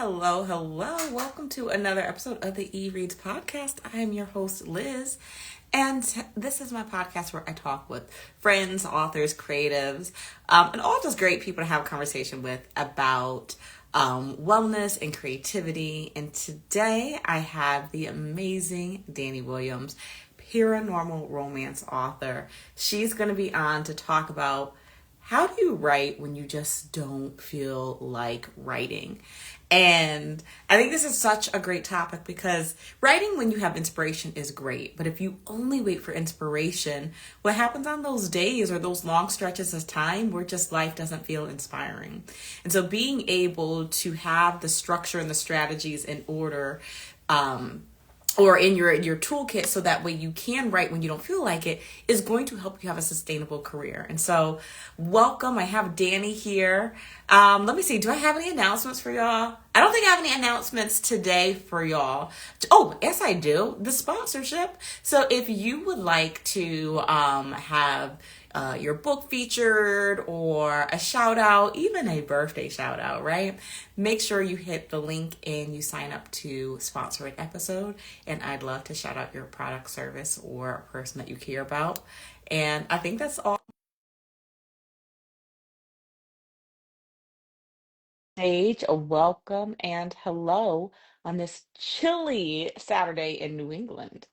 Hello, hello. Welcome to another episode of the E-Reads podcast. I am your host, Liz, and this is my podcast where I talk with friends, authors, creatives, and all just great people to have a conversation with about wellness and creativity. And today I have the amazing Danni Williams, paranormal romance author. She's going to be on to talk about how do you write when you just don't feel like writing? And I think this is such a great topic because writing when you have inspiration is great. But if you only wait for inspiration, what happens on those days or those long stretches of time where just life doesn't feel inspiring? And so being able to have the structure and the strategies in order, or in your toolkit so that way you can write when you don't feel like it is going to help you have a sustainable career. And so welcome. I have Danni here. Let me see. Do I have any announcements for y'all? I don't think I have any announcements today for y'all. Oh, yes, I do. The sponsorship. So if you would like to have your book featured or a shout out, even a birthday shout out, right? Make sure you hit the link and you sign up to sponsor an episode. And I'd love to shout out your product, service, or a person that you care about. And I think that's all. Stage, a welcome and hello on this chilly Saturday in New England.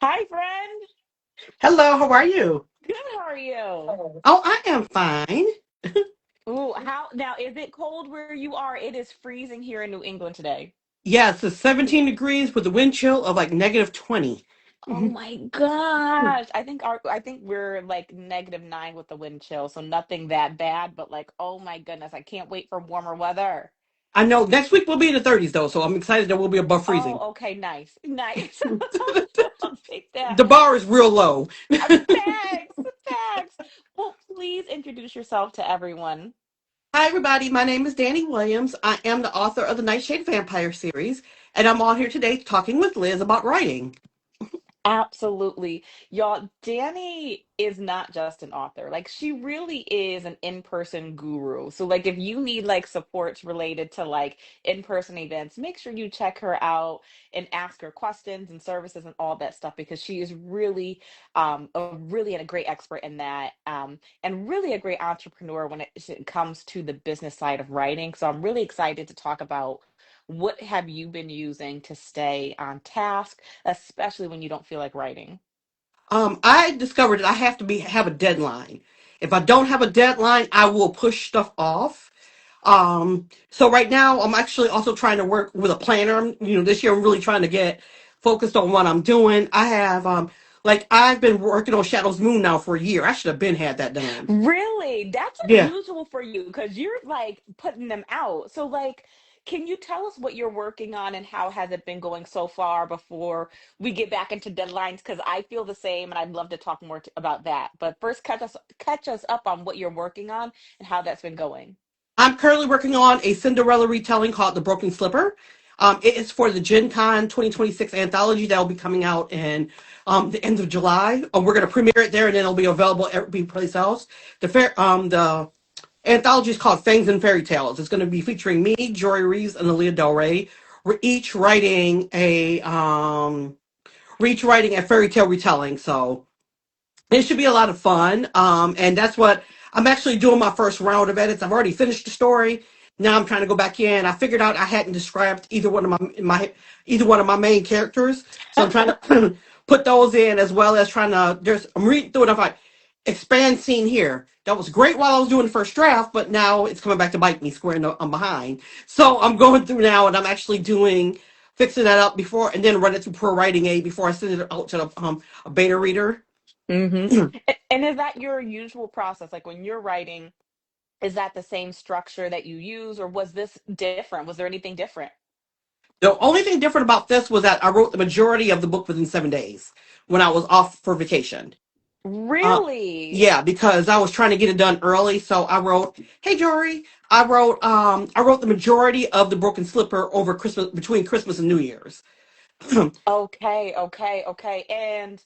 Hi, friend. Hello, how are you? Good. How are you? Oh, I am fine. Ooh, how now? Is it cold where you are? It is freezing here in New England today. Yes, it's 17 degrees with a wind chill of like negative 20. Oh Mhm. my gosh. I think we're like -9 with the wind chill, so nothing that bad, but like, oh my goodness, I can't wait for warmer weather. I know next week will be in the 30s though, so I'm excited that we'll be above freezing. Oh, okay, nice. Nice. I'll take that. The bar is real low. Thanks. Thanks. Well, please introduce yourself to everyone. Hi, everybody. My name is Danni Williams. I am the author of the Nightshade Vampire series, and I'm on here today talking with Liz about writing. Absolutely. Y'all, Danni is not just an author. Like she really is an in-person guru. So like if you need like supports related to like in-person events, make sure you check her out and ask her questions and services and all that stuff because she is really a great expert in that and really a great entrepreneur when it comes to the business side of writing. So I'm really excited to talk about what have you been using to stay on task especially when you don't feel like writing. I discovered that I have to have a deadline. If I don't have a deadline, I will push stuff off. So right now I'm actually also trying to work with a planner. This year I'm really trying to get focused on what I'm doing. I have like I've been working on Shadow's Moon now for a year. I should have been had that done. Really? That's Yeah. unusual for you because you're like putting them out. So like can you tell us what you're working on and how has it been going so far before we get back into deadlines? Because I feel the same and I'd love to talk more about that. But first, catch us up on what you're working on and how that's been going. I'm currently working on a Cinderella retelling called The Broken Slipper. It is for the Gen Con 2026 anthology that will be coming out in the end of July. We're going to premiere it there, and then it'll be available every place else. The anthology is called Fangs and Fairy Tales. It's going to be featuring me, Jory Reeves, and Aaliyah Del Rey. We're each writing a fairy tale retelling. So it should be a lot of fun. And that's what I'm actually doing my first round of edits. I've already finished the story. Now I'm trying to go back in. I figured out I hadn't described either one of my main characters, so I'm trying to put those in as well as trying to. I'm reading through it. I'm like, expand scene here. That was great while I was doing the first draft, but now it's coming back to bite me square in I'm behind. So I'm going through now, and I'm actually fixing that up before, and then run it through Pro Writing Aid before I send it out to a beta reader. Mm-hmm. And is that your usual process? Like when you're writing, is that the same structure that you use, or was this different? Was there anything different? The only thing different about this was that I wrote the majority of the book within 7 days when I was off for vacation. Uh, Really? yeah, because I was trying to get it done early. So I wrote, "Hey Jory," I wrote the majority of the Broken Slipper over Christmas, between Christmas and New Year's. Okay, okay. And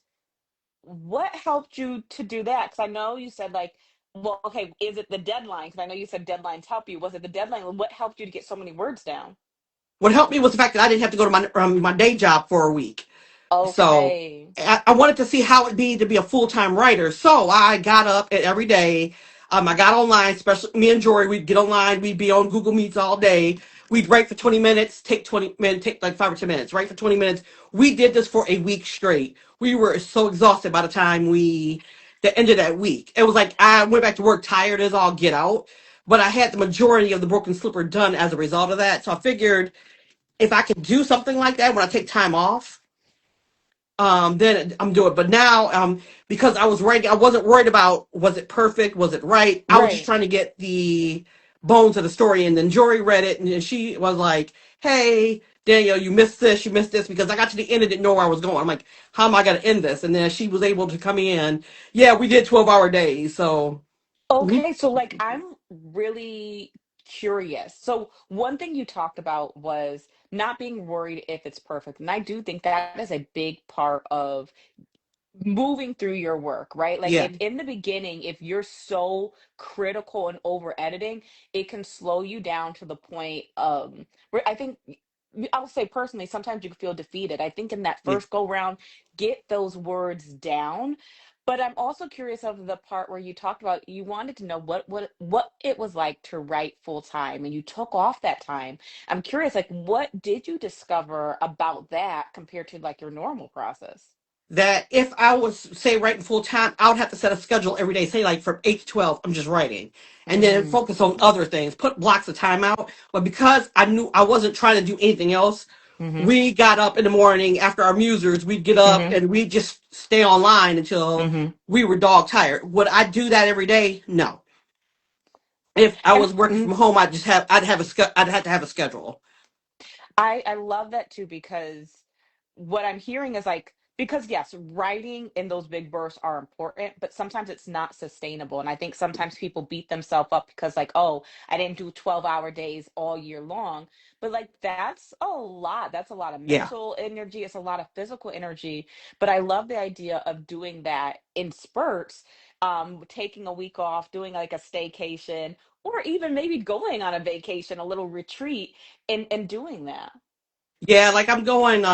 what helped you to do that? Because I know you said like well, okay, is it the deadline? Because I know you said deadlines help you. Was it the deadline? What helped you to get so many words down? What helped me was the fact that I didn't have to go to my day job for a week. So Okay. I wanted to see how it'd be to be a full time writer. So I got up every day. I got online, especially me and Jory. We'd get online. We'd be on Google Meets all day. We'd write for 20 minutes, take 20 minutes, take like 5 or 10 minutes, write for 20 minutes. We did this for a week straight. We were so exhausted by the time the end of that week. It was like I went back to work tired as all get out, but I had the majority of the Broken Slipper done as a result of that. So I figured if I could do something like that when I take time off, then I'm doing. But now, because I was writing, I wasn't worried about was it perfect, was it right. I was just Right. trying to get the bones of the story. And then Jory read it, and then she was like, "Hey, Daniel, you missed this," because I got to the end and didn't know where I was going. I'm like, "How am I going to end this?" And then she was able to come in. Yeah, we did 12-hour days, so. Mhm. Okay, so like I'm really curious. So one thing you talked about was not being worried if it's perfect. And I do think that is a big part of moving through your work, right? Like Yeah, if in the beginning, if you're so critical and over editing, it can slow you down to the point where I think I'll say personally, sometimes you can feel defeated. I think in that yeah. first go round, get those words down. But I'm also curious of the part where you talked about you wanted to know what it was like to write full time and you took off that time. I'm curious, like what did you discover about that compared to like your normal process? That if I was say writing full time, I would have to set a schedule every day. Say like from 8 to 12, I'm just writing, and then Mm. focus on other things. Put blocks of time out. But because I knew I wasn't trying to do anything else, Mhm. we got up in the morning after our musers. We'd get up Mhm. and we'd just stay online until Mhm. we were dog tired. Would I do that every day? No. If I And was working from home, I'd have to have a schedule. I love that too because what I'm hearing is like because yes, writing in those big bursts are important, but sometimes it's not sustainable. And I think sometimes people beat themselves up because like, oh, I didn't do 12-hour days all year long. But like that's a lot. That's a lot of Yeah. mental energy, it's a lot of physical energy. But I love the idea of doing that in spurts, taking a week off, doing like a staycation, or even maybe going on a vacation, a little retreat and doing that. Yeah, like I'm going.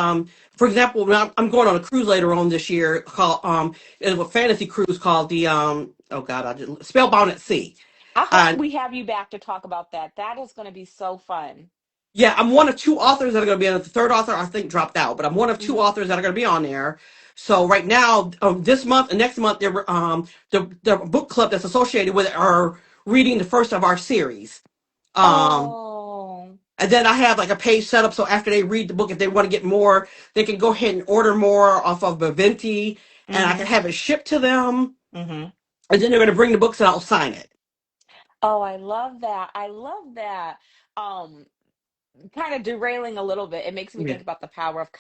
For example, I'm going on a cruise later on this year called it's a fantasy cruise called the oh god, I just Spellbound at Sea. I hope And we have you back to talk about that. That is going to be so fun. yeah, I'm one of two authors that are going to be on it. The third author I think dropped out, but I'm one of two Hmm. authors that are going to be on there. So right now, this month and next month, the book club that's associated with it are reading the first of our series. Um, Oh. And then I have like a page set up so after they read the book, if they want to get more, they can go ahead and order more off of Baventi, and I can Hmm. have it shipped to them. Hmm. And then they're going to bring the books and I'll sign it. Oh, I love that. I love that. Um, Kind of derailing a little bit, it makes me Yeah. think about the power of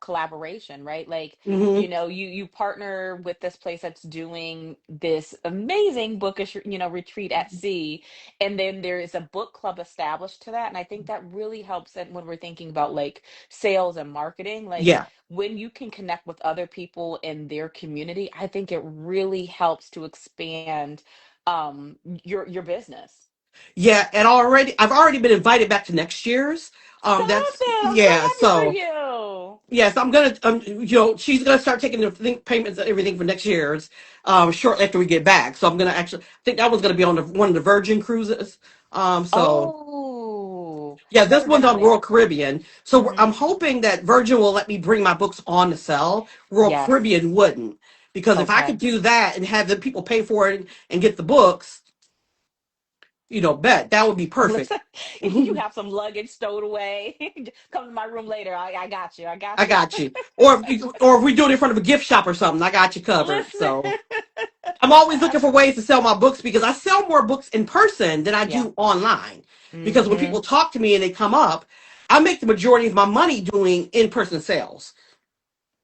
collaboration, right? Like, Hmm. you partner with this place that's doing this amazing bookish, retreat at sea, and then there is a book club established to that, and I think that really helps it when we're thinking about like sales and marketing. Like Yeah. when you can connect with other people in their community, I think it really helps to expand your business. Yeah. And I've already been invited back to next year's. Stop That's, it! I'm so yeah. happy for So, you. yes, I'm going to, she's going to start taking the payments and everything for next year's, shortly after we get back. So I'm going to actually, I think that was going to be on one of the Virgin cruises. So, Oh, yeah, this never been one's on on Royal there. Caribbean. So Hmm. I'm hoping that Virgin will let me bring my books on to sell. Royal Yes. Caribbean wouldn't. Because if I could Okay. do that and have the people pay for it and get the books, bet that would be perfect. Listen, you have some luggage stowed away. Come to my room later. I got you. I got I you. got you. Or if we do it in front of a gift shop or something, I got you covered. Listen. So I'm always looking for ways to sell my books because I sell more books in person than I Yeah. do online. Because when Hmm. people talk to me and they come up, I make the majority of my money doing in-person sales.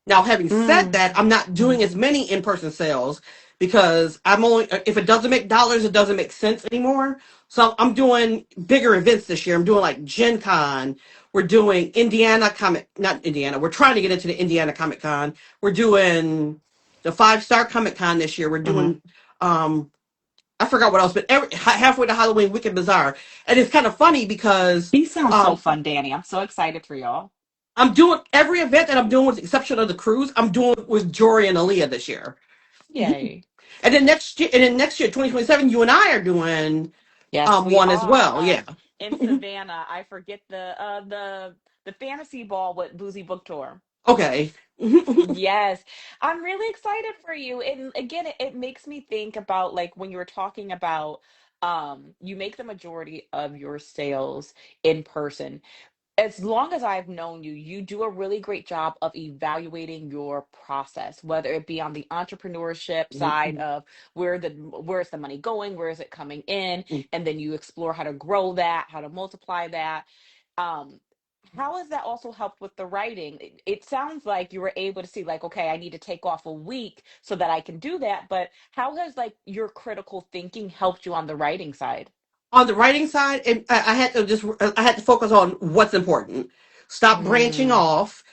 Now, having said Mm. that, I'm not doing as many in-person sales because I'm only, if it doesn't make dollars, it doesn't make sense anymore. So I'm doing bigger events this year. I'm doing like Gen Con. We're doing not Indiana. We're trying to get into the Indiana Comic Con. We're doing the 5 Star Comic Con this year. We're Hmm. doing, um, I forgot what else, but halfway to Halloween Wicked Bazaar, and it's kind of funny because These sound so um, fun, Danny. I'm so excited for y'all. I'm doing every event that I'm doing, with the exception of the cruise, I'm doing with Jory and Aaliyah this year. Yay. And then next year, 2027, you and I are doing Yes, we one as well. are Yeah. in Savannah. I forget the fantasy ball with Boozy Book Tour. Okay. Yes, I'm really excited for you. And again, it makes me think about like when you were talking about you make the majority of your sales in person. As long as I've known you, you do a really great job of evaluating your process, whether it be on the entrepreneurship side of where's the money going, where is it coming in, and then you explore how to grow that, how to multiply that. Um, how has that also helped with the writing? It sounds like you were able to see, like, okay, I need to take off a week so that I can do that. But how has like your critical thinking helped you on the writing side? On the writing side, and I had to just I had to focus on what's important. Stop branching Mm, off.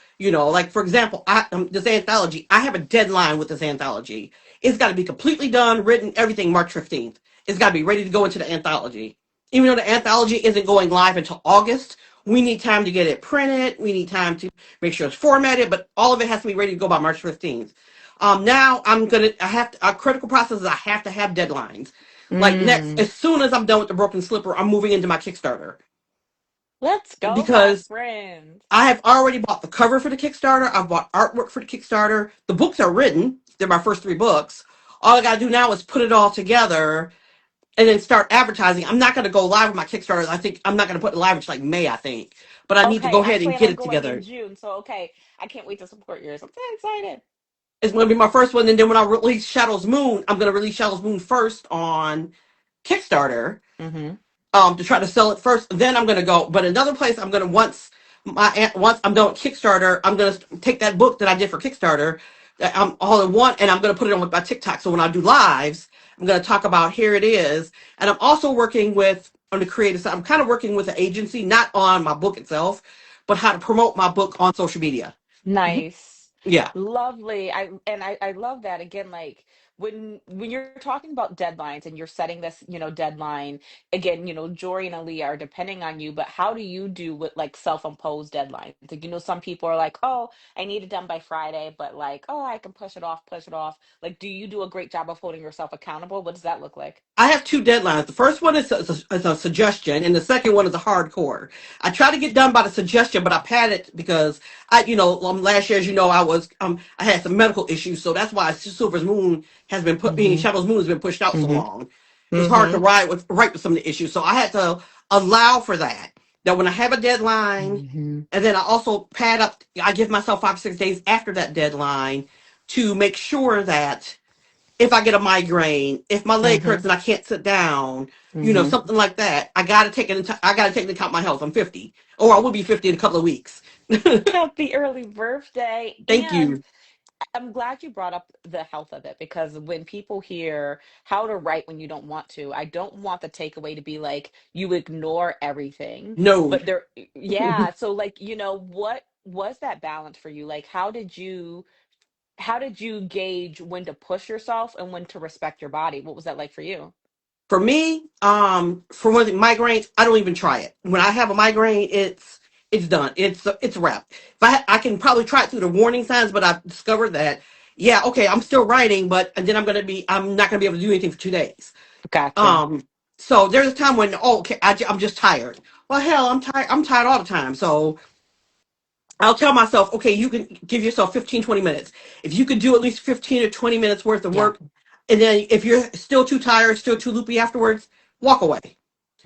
Like for example, this anthology. I have a deadline with this anthology. It's got to be completely done, written, everything March 15th. It's got to be ready to go into the anthology. Even though the anthology isn't going live until August, we need time to get it printed. We need time to make sure it's formatted, but all of it has to be ready to go by March 15th. Now I have to, a critical process is I have to have deadlines. Like next, mm. as soon as I'm done with the Broken Slipper, I'm moving into my Kickstarter Let's go, my because friend. I have already bought the cover for the Kickstarter. I've bought artwork for the Kickstarter. The books are written. They're my first three books. All I gotta do now is put it all together and then start advertising. I'm not gonna go live with my Kickstarter. I think I'm not gonna put it live until like May, I think. But I need to Okay, go I ahead and plan get on it going in together. June, so okay, I can't wait to support yours. I'm so excited. It's gonna be my first one, and then when I release Shadow's Moon, I'm gonna release Shadow's Moon first on Kickstarter Mm-hmm. to try to sell it first. Then I'm gonna go. But another place I'm gonna once I'm done with Kickstarter, I'm gonna take that book that I did for Kickstarter, that I'm all in one, and I'm gonna put it on with my TikTok. So when I do lives, I'm gonna talk about here it is. And I'm also working with on the creative side. I'm kind of working with an agency, not on my book itself, but how to promote my book on social media. Nice. Yeah. Lovely. I love that again, like when you're talking about deadlines and you're setting this, deadline, again, Jory and Ali are depending on you, but how do you do with like self-imposed deadlines? Like, some people are like, oh, I need it done by Friday, but like, oh, I can push it off, push it off. Like, do you do a great job of holding yourself accountable? What does that look like? I have two deadlines. The first one is a suggestion, and the second one is a hardcore. I try to get done by the suggestion, but I pad it because last year, as you know, I had some medical issues, so that's why Silver's Moon has been Mm-hmm. Shadow's Moon has been pushed out so Mm-hmm. long. It was hard to Mm-hmm. write with some of the issues, so I had to allow for that. That when I have a deadline, Mm-hmm. and then I also pad up. I give myself 5 6 days after that deadline to make sure that if I get a migraine, if my leg hurts Mm-hmm. and I can't sit down, Mm-hmm. something like that. I gotta take into account my health. I'm 50, or I will be 50 in a couple of weeks. Happy early birthday. Thank And you. I'm glad you brought up the health of it because when people hear how to write when you don't want to, I don't want the takeaway to be like you ignore everything. No, But yeah. So, like, what was that balance for you? Like, how did you gauge when to push yourself and when to respect your body? What was that like for you? for me, for one of the migraines, I don't even try it. When I have a migraine, it's done. It's a wrap. If I can probably try it through the warning signs, but I've discovered that yeah, okay, I'm still writing, but and then I'm not gonna be able to do anything for 2 days. Gotcha. Um, so there's a time when okay, I'm just tired. Well, hell, I'm tired. I'm tired all the time. So I'll tell myself, okay, you can give yourself 15, 20 minutes. If you could do at least 15 or 20 minutes worth of Yeah. work, and then if you're still too tired, still too loopy afterwards, walk away.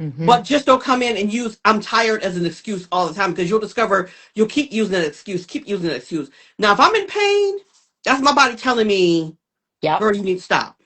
Mm-hmm. But just don't come in and use I'm tired as an excuse all the time because you'll discover you'll keep using that excuse, keep using that excuse. Now, if I'm in pain, that's my body telling me, Yep. girl, you need to stop.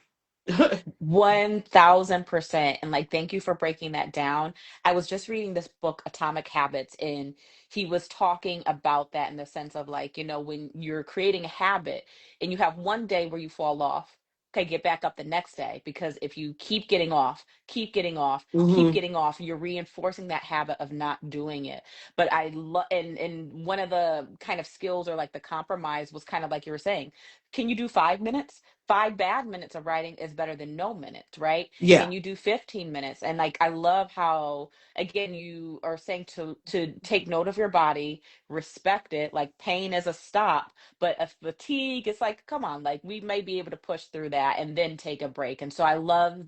1000%. And like, thank you for breaking that down. I was just reading this book, Atomic Habits, and he was talking about that in the sense of like, when you're creating a habit and you have one day where you fall off, okay, get back up the next day. Because if you keep getting off, keep getting off, keep Hmm. getting off, you're reinforcing that habit of not doing it. But I love, and one of the kind of skills or like the compromise was kind of like you were saying, can you do 5 minutes? 5 bad minutes of writing is better than no minutes, right? Yeah. Can you do 15 minutes? And like I love how again you are saying to take note of your body, respect it, like pain is a stop, but a fatigue it's like come on, like we may be able to push through that and then take a break. And so I love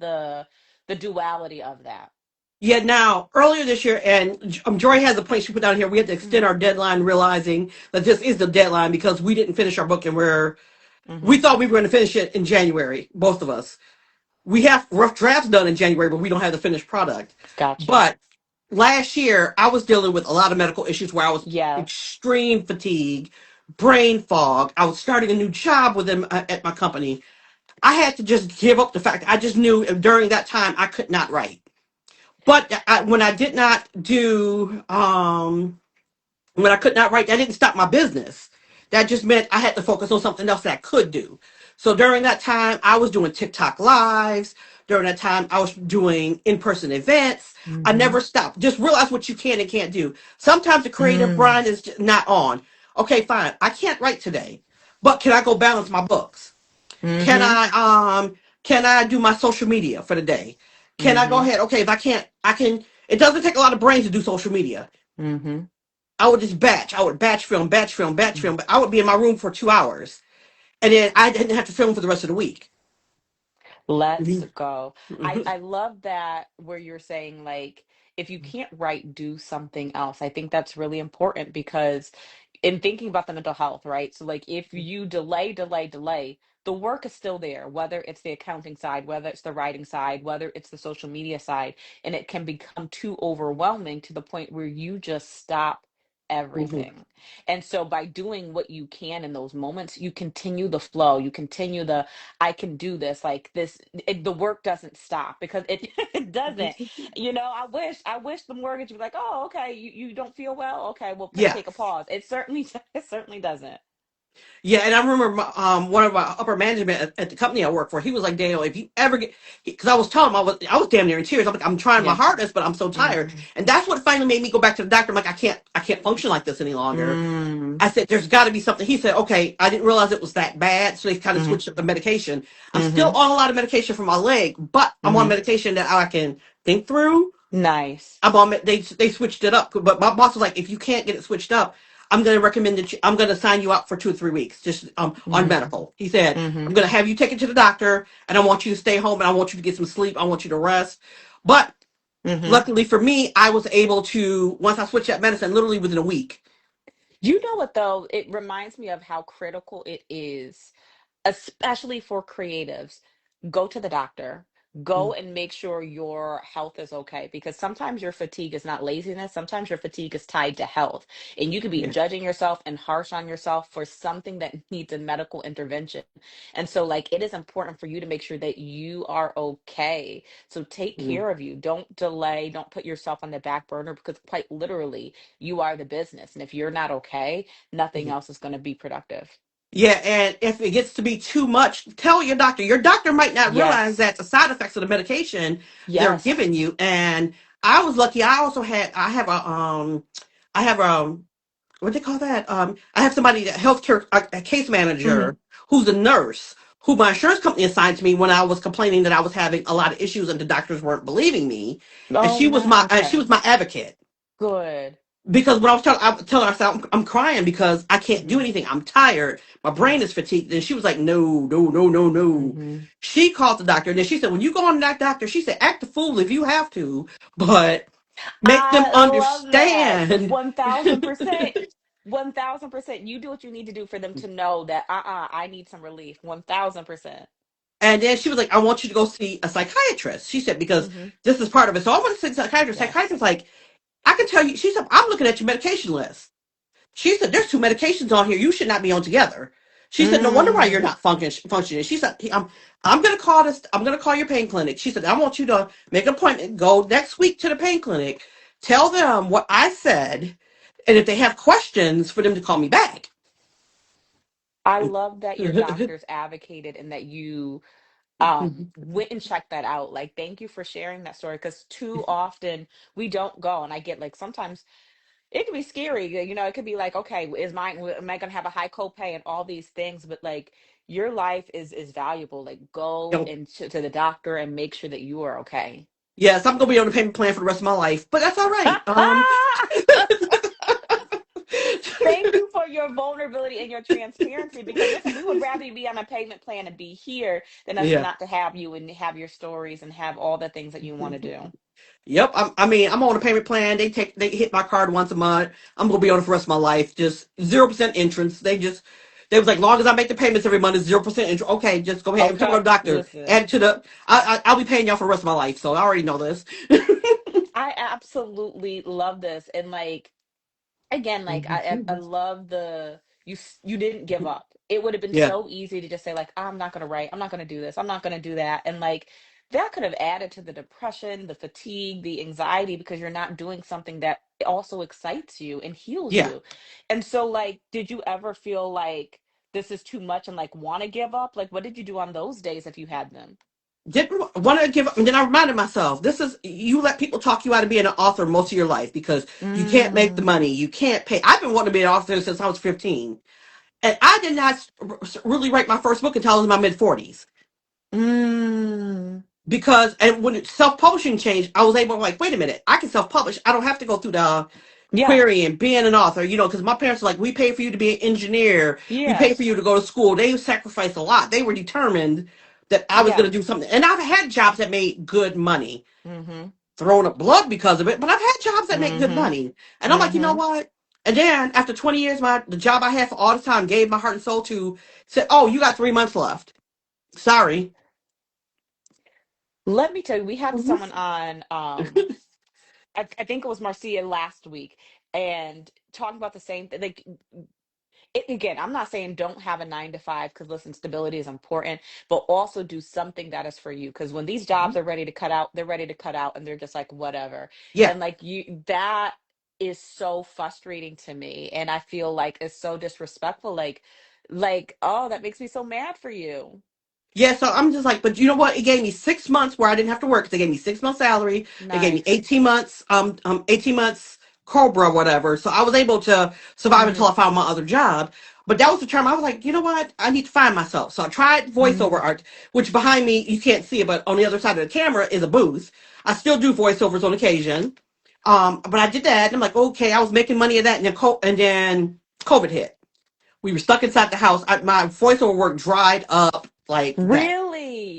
the duality of that. Yeah, now earlier this year, and Joy has a point she put down here. We had to extend Mhm. our deadline, realizing that this is the deadline because we didn't finish our book, and we Mhm. thought we were going to finish it in January. Both of us, we have rough drafts done in January, but we don't have the finished product. Gotcha. But last year, I was dealing with a lot of medical issues where I was Yes. extreme fatigue, brain fog. I was starting a new job with them at my company. I had to just give up the fact. I just knew during that time I could not write. But when I did not do, when I could not write, that didn't stop my business. That just meant I had to focus on something else that I could do. So during that time, I was doing TikTok lives. During that time, I was doing in-person events. I Mhm. never stopped. Just realize what you can and can't do. Sometimes the creative Mm. grind is just not on. Okay, fine. I can't write today, but can I go balance my books? Can Mhm. I do my social media for the day? Can I go Mhm. ahead? Okay, if I can't, I can. It doesn't take a lot of brains to do social media. Mhm. I would just batch. I would batch film, batch film, batch film. But I would be in my room for 2 hours, and then I didn't have to film for the rest of the week. Let's Mhm. go. I Mhm. I love that where you're saying like if you can't write, do something else. I think that's really important because in thinking about the mental health, right? So like if you delay, the work is still there, whether it's the accounting side, whether it's the writing side, whether it's the social media side, and it can become too overwhelming to the point where you just stop Mhm. everything. And so by doing what you can in those moments, you continue the flow, you continue the I can do this. Like this, the work doesn't stop because it it doesn't. You know, I wish the mortgage was like, oh, okay, you don't feel well, okay, we'll Yeah. take a pause. It certainly it certainly doesn't. Yeah, and I remember one of my upper management at the company I work for. He was like, "Daniel, if you ever get," because I was telling him I was damn near in tears. I'm like, "I'm trying my Yeah. hardest, but I'm so tired." Mm. And that's what finally made me go back to the doctor. I'm like, I can't function like this any longer. Mm. I said, "There's got to be something." He said, "Okay, I didn't realize it was that bad." So they kind of Mm. switched up the medication. I'm still Mm. on a lot of medication for my leg, but I'm on Mm. medication that I can think through. Nice. They switched it up, but my boss was like, if you can't get it switched up, I'm going to recommend that I'm going to sign you out for 2 or 3 weeks just on Mm. medical. He said, I'm Mm. going to have you taken to the doctor, and I want you to stay home, and I want you to get some sleep. I want you to rest. But Mm. luckily for me, I was able to once I switched that medicine, literally within a week. You know what though? It reminds me of how critical it is especially for creatives, go to the doctor. Go Mm, and make sure your health is okay because sometimes your fatigue is not laziness. Sometimes your fatigue is tied to health. And you could be yeah. judging yourself and harsh on yourself for something that needs a medical intervention. And so, like, it is important for you to make sure that you are okay. So, take Mm, care of you. Don't delay. Don't put yourself on the back burner because, quite literally, you are the business. And if you're not okay, nothing mhm. else is going to be productive. Yeah, and if it gets to be too much, tell your doctor. Your doctor might not realize Yes. that the side effects of the medication they're Yes. giving you. And I was lucky. I have what they call that? I have somebody, a healthcare a case Mhm. manager who's a nurse who my insurance company assigned to me when I was complaining that I was having a lot of issues and the doctors weren't believing me. And Oh, no. she Okay. was my advocate. Good. Because when I was telling her, I said, I'm crying because I can't do Mhm. anything. I'm tired. My brain Yeah. is fatigued. And she was like, no, no, no, no, no. Mhm. She called the doctor. And then she said, when you go on to that doctor, she said, act the fool if you have to, but make them I love that. understand. 1000%. 1000%. You do what you need to do for them to know that I need some relief. 1000%. And then she was like, I want you to go see a psychiatrist. She said, because Mhm. this is part of it. So I went to see a psychiatrist. Yes. Psychiatrist like, I can tell you, she said, I'm looking at your medication list. She said, there's two medications on here you should not be on together. She said, no wonder why you're Mm. not functioning. She said, I'm going to call I'm going to call your pain clinic. She said, I want you to make an appointment, go next week to the pain clinic, tell them what I said, and if they have questions, for them to call me back. I love that your doctors advocated and that you went and checked that out. Like, thank you for sharing that story because too often we don't go. And I get like sometimes it can be scary. You know, it could be like, okay, am I going to have a high copay and all these things? But like, your life is valuable. Like, You go know, into to the doctor and make sure that you are okay. yes, I'm gonna be on a payment plan for the rest of my life, but that's all right. Thank you for your vulnerability and your transparency, because listen, we would rather you be on a payment plan and be here than us Yeah. not to have you and have your stories and have all the things that you want to do. Yep. I mean, I'm on a payment plan. They hit my card once a month. I'm gonna be on it for the rest of my life. Just 0% interest. They was like, long as I make the payments every month, it's 0% interest. Okay, just go ahead. Every time I go to Okay, the doctor, listen. add it to I'll be paying y'all for the rest of my life. So I already know this. I absolutely love this. And like, again, like I love the you didn't give up. It would have been Yeah. so easy to just say like, I'm not gonna write, I'm not gonna do this, I'm not gonna do that. And like, that could have added to the depression, the fatigue, the anxiety, because you're not doing something that also excites you and heals Yeah. you. And so like, did you ever feel like this is too much and like want to give up? Like, what did you do on those days if you had them? Didn't want to give up. And then I reminded myself, this is, you let people talk you out of being an author most of your life because you can't make the Mm, money. You can't pay. I've been wanting to be an author since I was 15. And I did not really write my first book until I was in my mid 40s. mm, Because, and when self-publishing changed, I was able to like, wait a minute, I can self-publish. I don't have to go through the query yes, and being an author, because my parents were like, we pay for you to be an engineer. We pay for yes, you to go to school. They sacrificed a lot. They were determined that I was going to do yes. something. And I've had jobs that made good money, Mm-hmm. throwing up blood because of it, but I've had jobs that make good Mm-hmm. money. And I'm like, you know Mm-hmm. what? And then after 20 years, the job I had for all the time, gave my heart and soul to, said, oh, you got 3 months left. Sorry. Let me tell you, we had Mhm. someone on, I think it was Marcia last week, and talking about the same thing. Like, again, I'm not saying don't have a 9 to 5, because listen, stability is important, but also do something that is for you. Because when these jobs are ready to cut out, they're ready to cut out, and they're just like whatever. Yeah. And like that is so frustrating to me, and I feel like it's so disrespectful. Like, oh, that makes me so mad for you. Yeah, so I'm just like, but you know what? It gave me 6 months where I didn't have to work. They gave me 6 months salary. They gave me Nice. 18 months, 18 months Cobra, whatever. So I was able to survive until Mm-hmm. I found my other job. But that was the term I was like, you know what? I need to find myself. So I tried voiceover Mm. art, which behind me you can't see it, but on the other side of the camera is a booth. I still do voiceovers on occasion. But I did that, and I'm like, okay, I was making money of that, and then COVID hit. We were stuck inside the house. My voiceover work dried up like that.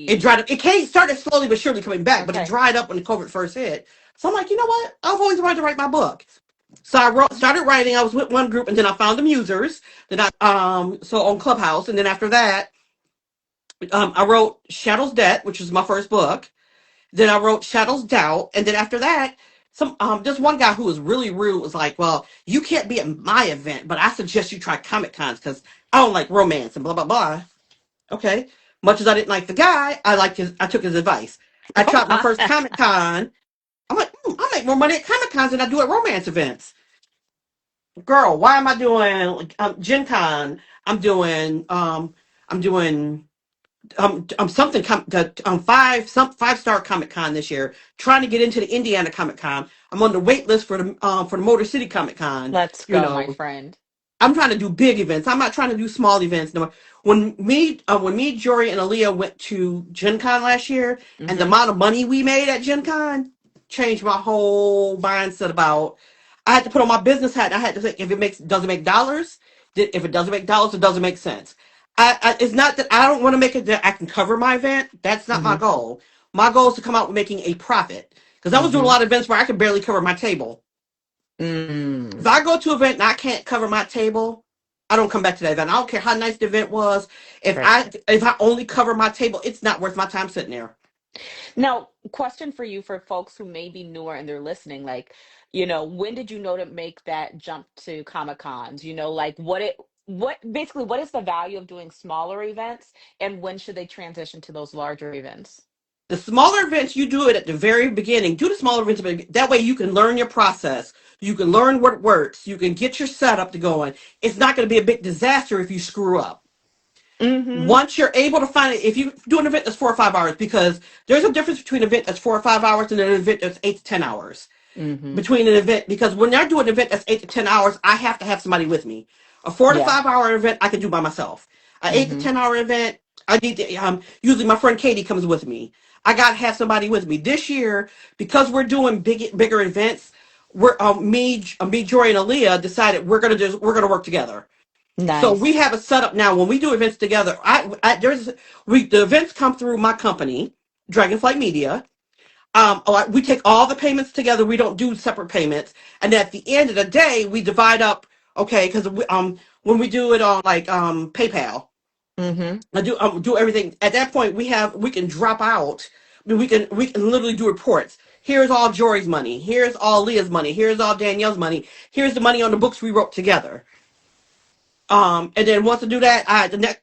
It Really? dried up. It came started slowly but surely coming back, but it Okay. dried up when the COVID first hit. So I'm like, you know what? I've always wanted to write my book. So I started writing. I was with one group, and then I found the Musers. Then so on Clubhouse, and then after that, I wrote Shadow's Debt, which was my first book. Then I wrote Shadow's Doubt, and then after that, just one guy who was really rude was like, "Well, you can't be at my event, but I suggest you try Comic Cons because I don't like romance and blah blah blah." Okay. Much as I didn't like the guy, I took his advice. I tried my first Comic Con. I'm like, I make more money at Comic Cons than I do at romance events. Girl, why am I doing like, Gen Con? I'm doing I'm doing something five-star Comic Con this year. Trying to get into the Indiana Comic Con. I'm on the wait list for the Motor City Comic Con. Let's You go, my know, friend. I'm trying to do big events. I'm not trying to do small events. No, when me, Jory, and Aaliyah went to Gen Con last year, and the Mm-hmm. amount of money we made at Gen Con changed my whole mindset about. I had to put on my business hat. And I had to think if it doesn't make dollars. If it doesn't make dollars, it doesn't make sense. It's not that I don't want to make it that I can cover my event. That's not my Mm-hmm. goal. My goal is to come out with making a profit because I was doing a Mm-hmm. lot of events where I could barely cover my table. If Mm. I go to an event and I can't cover my table, I don't come back to that event. I don't care how nice the event was. If Right. I only cover my table, it's not worth my time sitting there. Now, question for you, for folks who may be newer and they're listening, like, when did you know to make that jump to Comic Cons? Like what is the value of doing smaller events, and when should they transition to those larger events? The smaller events, you do it at the very beginning. Do the smaller events, but that way you can learn your process. You can learn what works. You can get your setup to going. It's not going to be a big disaster if you screw up. Mm-hmm. Once you're able to find it, if you do an event that's 4 or 5 hours, because there's a difference between an event that's 4 or 5 hours and an event that's 8 to 10 hours. Mm-hmm. Between an event, because when I do an event that's 8 to 10 hours, I have to have somebody with me. A four to Yeah. five hour event I can do by myself. An 8 to Mm-hmm. 10 hour event. I need to. Usually my friend Katie comes with me. I gotta have somebody with me this year because we're doing bigger events. We're me, Joy, and Aaliyah decided we're gonna work together. So we Nice. have a setup now. When we do events together, the events come through my company, Dragonflight Media. We take all the payments together. We don't do separate payments. And at the end of the day, we divide up. Okay, because when we do it on like PayPal, Mm-hmm. I do everything. At that point, we can drop out. I mean, we can literally do reports. Here's all Jory's money. Here's all Leah's money. Here's all Danielle's money. Here's the money on the books we wrote together. And then once I do that,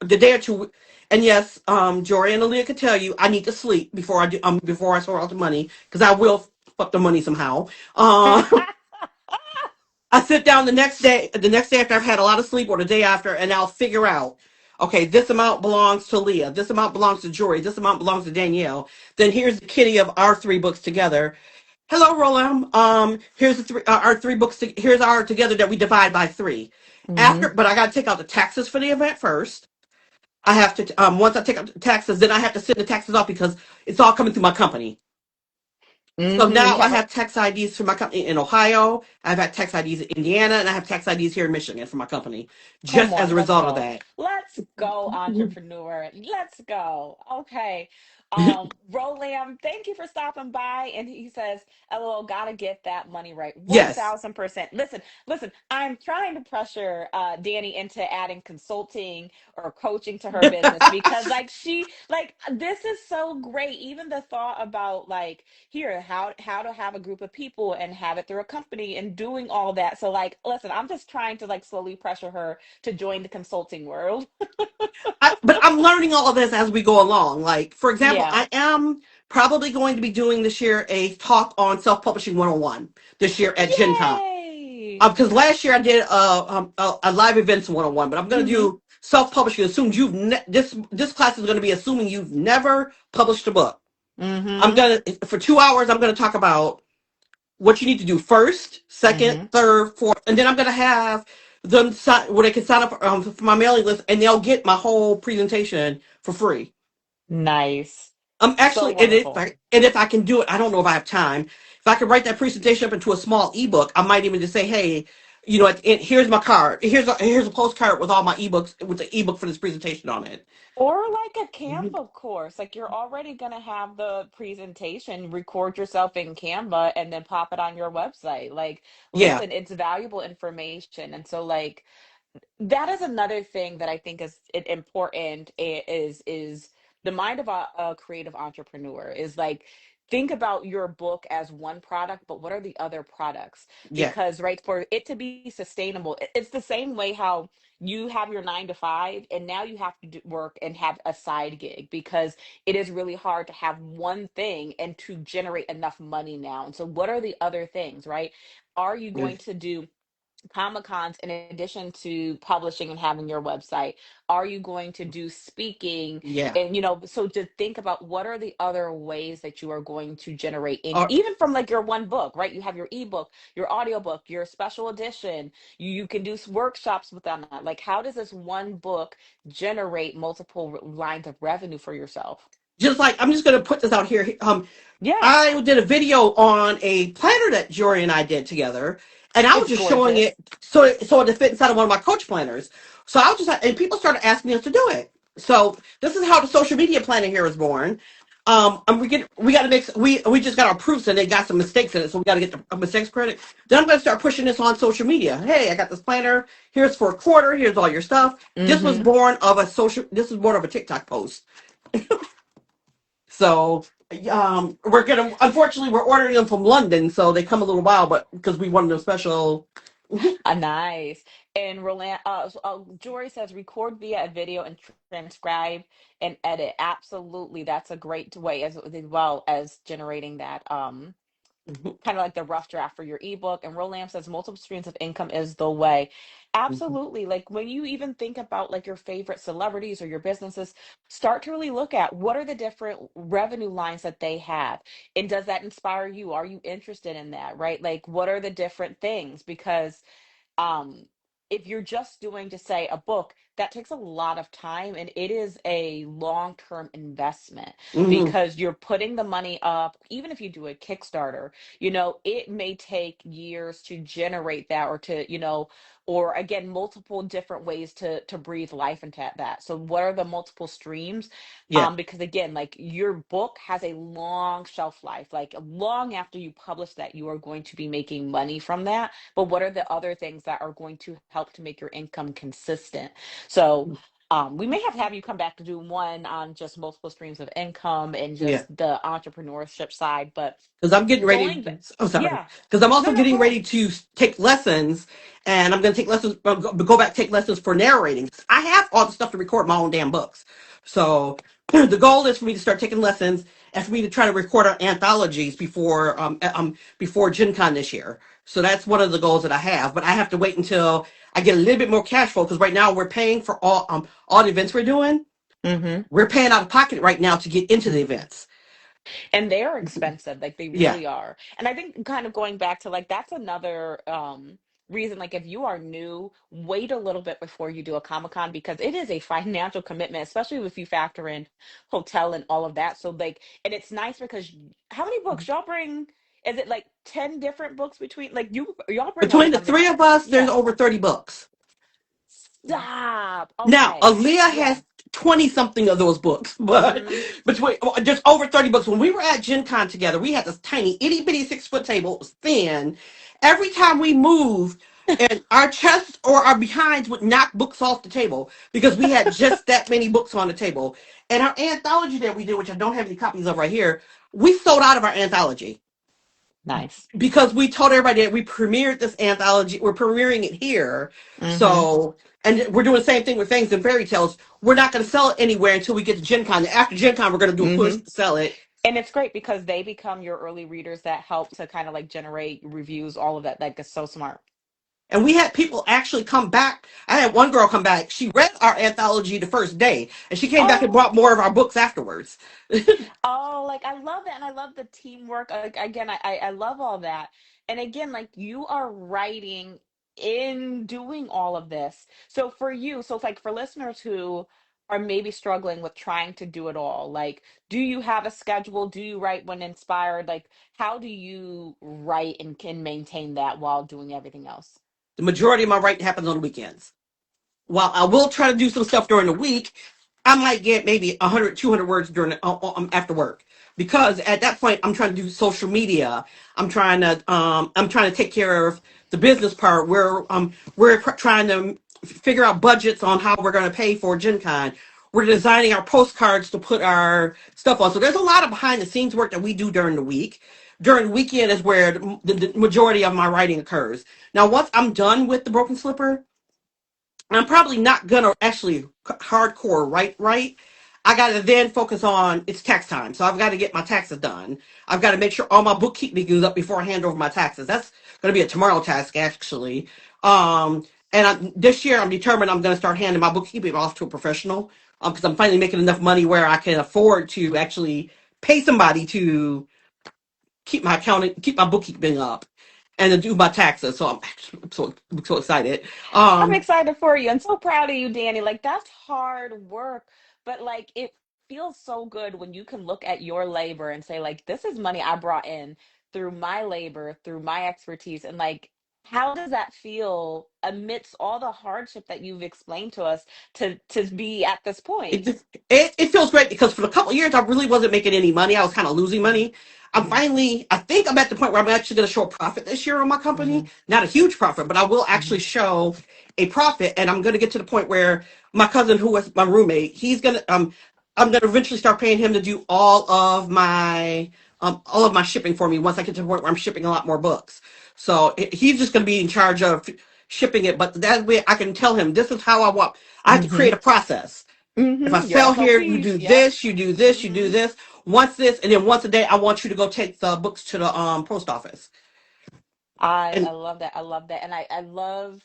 the day or two, and yes, Jory and Aaliyah could tell you I need to sleep before I sort out the money because I will fuck the money somehow. I sit down the next day after I've had a lot of sleep, or the day after, and I'll figure out, okay, this amount belongs to Leah, this amount belongs to Jory, this amount belongs to Danielle. Then here's the kitty of our three books together. Hello, Roland. Here's our three books. Here's our together that we divide by three. Mm-hmm. But I got to take out the taxes for the event first. I have to once I take out the taxes, then I have to send the taxes off because it's all coming through my company. So Mm-hmm. You now I have a have tax IDs for my company in Ohio. I've had tax IDs in Indiana, and I have tax IDs here in Michigan for my company, Come just as on, a let's result of go. that. Let's go, entrepreneur. Let's go. Okay. Rolam, thank you for stopping by. And he says, LOL, gotta get that money right. Yes. 1000%. Listen, I'm trying to pressure Danny into adding consulting or coaching to her business because this is so great. Even the thought about like here, how to have a group of people and have it through a company and doing all that. So like, listen, I'm just trying to like slowly pressure her to join the consulting world. But I'm learning all of this as we go along. Like, for example, Yeah. I am probably going to be doing this year a talk on self-publishing 101 this year at Gen Con. Yay. Because last year I did a live events 101, but I'm going to Mm-hmm. do self-publishing. This class is going to be assuming you've never published a book. I'm Mm-hmm. gonna for 2 hours. I'm gonna talk about what you need to do first, second, Mm-hmm. third, fourth, and then I'm gonna have where they can sign up for my mailing list, and they'll get my whole presentation for free. Nice. I'm So actually, wonderful. and if I can do it, I don't know if I have time. If I can write that presentation up into a small ebook, I might even just say, hey, here's my card. Here's a postcard with all my ebooks with the ebook for this presentation on it. Or like a Mhm. Canva course. Like you're already gonna have the presentation, record yourself in Canva and then pop it on your website. Like, Yeah, listen, it's valuable information. And so like that is another thing that I think is important is the mind of a creative entrepreneur is like think about your book as one product, but what are the other products? yeah, Because right, for it to be sustainable, it's the same way how you have your 9 to 5 and now you have to work and have a side gig because it is really hard to have one thing and to generate enough money now. And so what are the other things, right? Are you going to do Comic Cons in addition to publishing and having your website? Are you going to do speaking? yeah. And so to think about what are the other ways that you are going to generate in Or even from like your one book, right? You have your ebook, your audiobook, your special edition. You can do workshops with that. Like how does this one book generate multiple lines of revenue for yourself? just like I'm just gonna put this out here. Yeah, I did a video on a planner that Jory and I did together, and I was it's just showing gorgeous. it so it fit inside of one of my coach planners. So I was just and people started asking us to do it. So this is how the social media planner here is born. And we got to make we just got our proofs and they got some mistakes in it, so we got to get the mistakes credit. Then I'm going to start pushing this on social media. Hey, I got this planner. Here's for a quarter. Here's all your stuff. Mm-hmm. This was born of a TikTok post. So we're gonna unfortunately we're ordering them from London, so they come a little while, but because we wanted them special. Nice. And Roland, Jory says record via a video and transcribe and edit. Absolutely, that's a great way as well as generating that kind of like the rough draft for your ebook. And Roland says multiple streams of income is the way. Absolutely. Like when you even think about like your favorite celebrities or your businesses, start to really look at what are the different revenue lines that they have. And does that inspire you? Are you interested in that? Right? Like what are the different things? Because um if you're just doing to say a book, that takes a lot of time, and it is a long-term investment Hmm. because you're putting the money up. Even if you do a Kickstarter, it may take years to generate that, or to, or again, multiple different ways to breathe life into that. So what are the multiple streams? Yeah. Because again, like, your book has a long shelf life. Like, long after you publish that, you are going to be making money from that. But what are the other things that are going to help to make your income consistent? So we may have you come back to do one on just multiple streams of income and Yeah. just the entrepreneurship side. But Because I'm getting ready. going back, Oh, sorry. yeah, Because I'm no, also no, getting go ahead. ready to take lessons, and I'm going to take lessons. Go back take lessons for narrating. I have all the stuff to record my own damn books. So the goal is for me to start taking lessons and for me to try to record our anthologies before Gen Con this year. So that's one of the goals that I have. But I have to wait until I get a little bit more cash flow because right now we're paying for all the events we're doing. Mm-hmm. We're paying out of pocket right now to get into the events. And they're expensive, like, they Yeah. really are. And I think, kind of going back to, like, that's another reason, like, if you are new, wait a little bit before you do a Comic-Con, because it is a financial commitment, especially if you factor in hotel and all of that. So, like, and it's nice because how many books y'all bring? Is it like 10 different books between, like, y'all bring a Between the ton three of, of us, there's yeah. over 30 books. Stop. Now, Okay. Aaliyah Yeah. has 20 something of those books, but Mm-hmm. between just over 30 books. When we were at Gen Con together, we had this tiny itty bitty 6 foot table. It was thin. Every time we moved, and our chests or our behinds would knock books off the table because we had just that many books on the table. And our anthology that we did, which I don't have any copies of right here, we sold out of our anthology Nice. because we told everybody that we premiered this anthology. We're premiering it here. Mm-hmm. So, and we're doing the same thing with Fangs and Fairy Tales. We're not going to sell it anywhere until we get to Gen Con. After Gen Con, we're going to do a push Mm-hmm. to sell it. And it's great because they become your early readers that help to kind of like generate reviews, all of that. Like, it's so smart. And we had people actually come back. I had one girl come back. She read our anthology the first day, and she came back and Oh, brought more of our books afterwards. oh, like, I love that. And I love the teamwork. Like, again, I love all that. And again, like, you are writing in doing all of this. So for you, so it's like, for listeners who are maybe struggling with trying to do it all, like, do you have a schedule? Do you write when inspired? Like, how do you write and can maintain that while doing everything else? The majority of my writing happens on the weekends. While I will try to do some stuff during the week, I might get maybe 100, 200 words during after work because at that point I'm trying to do social media. I'm trying to take care of the business part where we're trying to figure out budgets on how we're going to pay for Gen Con. We're designing our postcards to put our stuff on. So there's a lot of behind the scenes work that we do during the week. During the weekend is where the majority of my writing occurs. Now, once I'm done with the Broken Slipper, I'm probably not gonna actually hardcore write. I gotta then focus on it's tax time, so I've got to get my taxes done. I've got to make sure all my bookkeeping is up before I hand over my taxes. That's gonna be a tomorrow task actually. This year I'm determined I'm gonna start handing my bookkeeping off to a professional because I'm finally making enough money where I can afford to actually pay somebody to keep my bookkeeping up, and to do my taxes. So I'm so excited. I'm Um, excited for you. I'm so proud of you, Danny. Like, that's hard work, but like, it feels so good when you can look at your labor and say, like, this is money I brought in through my labor, through my expertise. And like, how does that feel amidst all the hardship that you've explained to us to be at this point? it feels great because for a couple of years I really wasn't making any money. I was kind of losing money. Hmm. I think I'm at the point where I'm actually going to show a profit this year on my company. Hmm. Not a huge profit, but I will actually Hmm. show a profit. And I'm going to get to the point where my cousin, who was my roommate, I'm going to eventually start paying him to do all of my shipping for me once I get to the point where I'm shipping a lot more books. So he's just going to be in charge of shipping it. But that way I can tell him this is how I want. I have to Hmm. create a process. If I Hmm. Your sell here, you SOPs. do Yep. this, you do this, you do Hmm. this. Once this, and then once a day, I want you to go take the books to the post office. I And love that. I love that. And I love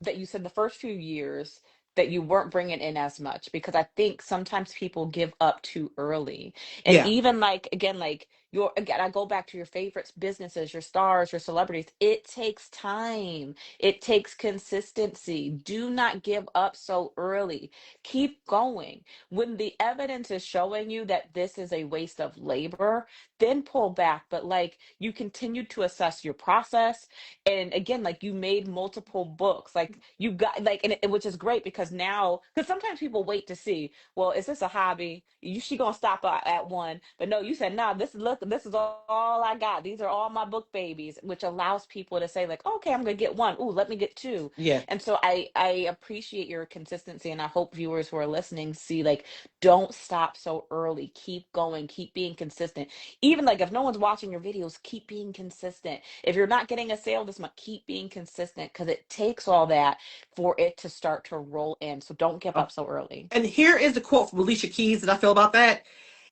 that you said the first few years that you weren't bringing in as much, because I think sometimes people give up too early. And yeah, even, like, again, like, your, again, I go back to your favorite businesses, your stars, your celebrities. It takes time. It takes consistency. Do not give up so early. Keep going. When the evidence is showing you that this is a waste of labor, then pull back. But like, you continue to assess your process. And again, like, you made multiple books, like you got like, which is great, because now, because sometimes people wait to see, well, is this a hobby? She gonna stop at one, but no, you said, nah, this is, look, this is all I got. These are all my book babies, which allows people to say like, okay, I'm gonna get one. Ooh, let me get two. Yeah. And so I appreciate your consistency, and I hope viewers who are listening see, like, don't stop so early. Keep going. Keep being consistent. Even like, if no one's watching your videos, keep being consistent. If you're not getting a sale this month, keep being consistent, because it takes all that for it to start to roll in. So don't give Oh, up so early. and here is a quote from Alicia Keys that I feel about that.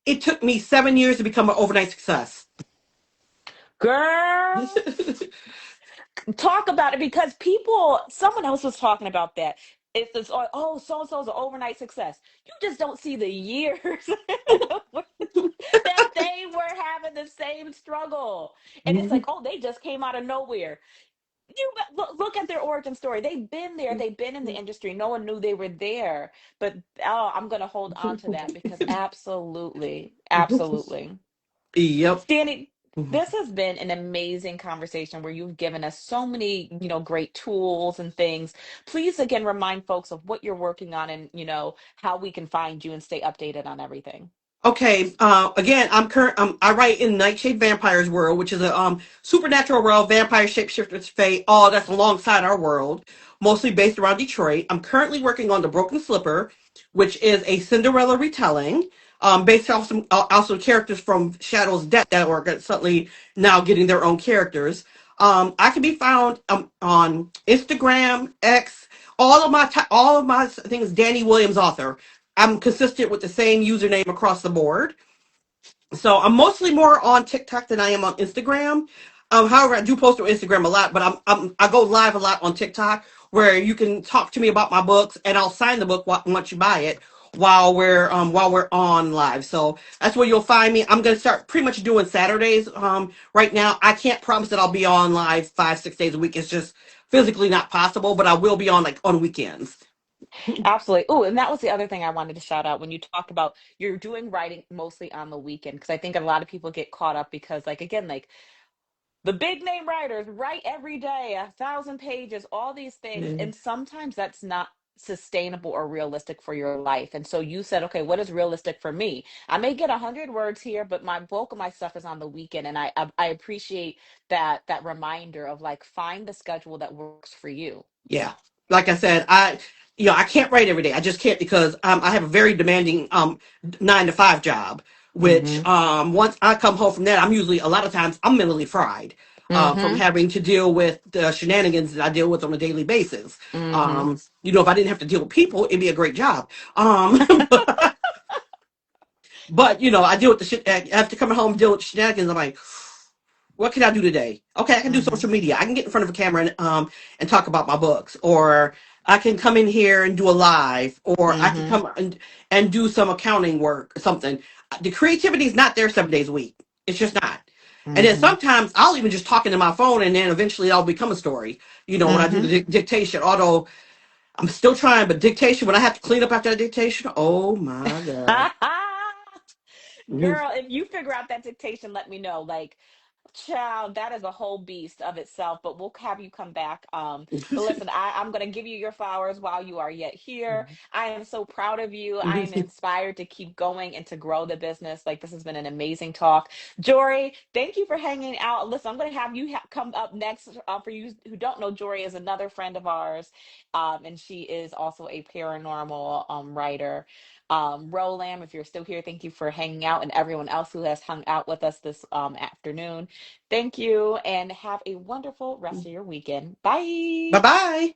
It took me 7 years to become an overnight success. Girl, talk about it, because people, someone else was talking about that. It's this, oh, so and so's an overnight success. You just don't see the years that they were having the same struggle. And it's like, oh, they just came out of nowhere. You look at their origin story. They've been there, they've been in the industry. No one knew they were there. But oh, I'm going to hold on to that, because absolutely, absolutely. Yep. Danny, this has been an amazing conversation where you've given us so many, great tools and things. Please again remind folks of what you're working on, and, how we can find you and stay updated on everything. Okay. Again, I'm current. I write in Nightshade Vampires world, which is a supernatural world, vampire shapeshifters, fate, all that's alongside our world, mostly based around Detroit. I'm currently working on the Broken Slipper, which is a Cinderella retelling, based off some also characters from Shadow's Death that are suddenly now getting their own characters. I can be found on Instagram, X, all of my things. Danny Williams, author. I'm consistent with the same username across the board. So I'm mostly more on TikTok than I am on Instagram. However, I do post on Instagram a lot, but I go live a lot on TikTok, where you can talk to me about my books, and I'll sign the book once you buy it while we're on live. So that's where you'll find me. I'm gonna start pretty much doing Saturdays. Right now I can't promise that I'll be on live 5 6 days a week. It's just physically not possible, but I will be on, like, on weekends. Absolutely. Oh, and that was the other thing I wanted to shout out when you talked about you're doing writing mostly on the weekend, because I think a lot of people get caught up because, like, again, like, the big name writers write every day, 1,000 pages, all these things. Yeah. And sometimes that's not sustainable or realistic for your life. And so you said, okay, what is realistic for me? I may get 100 words here, but my bulk of my stuff is on the weekend. And I appreciate that reminder of, like, find the schedule that works for you. Yeah. Like I said, I can't write every day. I just can't, because I have a very demanding 9 to 5 job, which Mm-hmm. once I come home from that, I'm usually, a lot of times I'm mentally fried from Mm-hmm. having to deal with the shenanigans that I deal with on a daily basis. Mm-hmm. If I didn't have to deal with people, it'd be a great job. But I deal with the shit. After coming home and deal with the shenanigans, I'm like, what can I do today? Okay, I can do Mm-hmm. social media. I can get in front of a camera and talk about my books, or I can come in here and do a live, or I can Mm-hmm. come and do some accounting work or something. The creativity is not there 7 days a week. It's just not. And then Mm-hmm. sometimes I'll even just talk into my phone, and then eventually I'll become a story. When I do the Mm-hmm. dictation. Although I'm still trying, but dictation, when I have to clean up after the dictation, oh my god. Girl, if you figure out that dictation, let me know. Like, child, that is a whole beast of itself, but we'll have you come back. But listen, I'm going to give you your flowers while you are yet here. I am so proud of you. I am inspired to keep going and to grow the business. Like, this has been an amazing talk. Jory, thank you for hanging out. Listen, I'm going to have you come up next. For you who don't know, Jory is another friend of ours, and she is also a paranormal writer. Roland, if you're still here, thank you for hanging out, and everyone else who has hung out with us this afternoon. Thank you, and have a wonderful rest of your weekend. Bye Bye. bye.